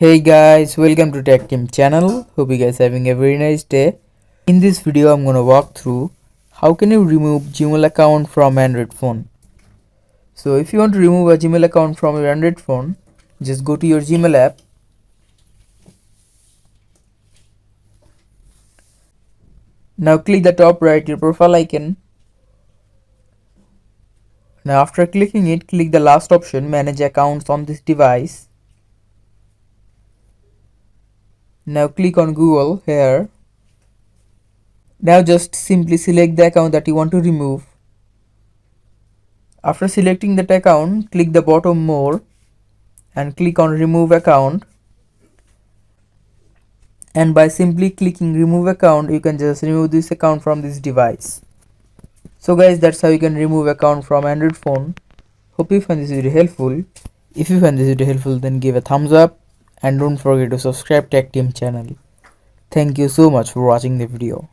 Hey guys, welcome to Tech Team channel. Hope you guys having a very nice day. In this video, I'm gonna walk through how can you remove Gmail account from Android phone. So if you want to remove a Gmail account from your Android phone, just go to your Gmail app. Now click the top right your profile icon. Now after clicking it, click the last option, manage accounts on this device. Now click on Google here. Now just simply select the account that you want to remove. After selecting that account, click the bottom more and click on remove account, and by simply clicking remove account you can just remove this account from this device. So guys, that's how you can remove account from Android phone. Hope you find this video helpful. If you find this video helpful, then give a thumbs up and don't forget to subscribe Tech Team channel. Thank you so much for watching the video.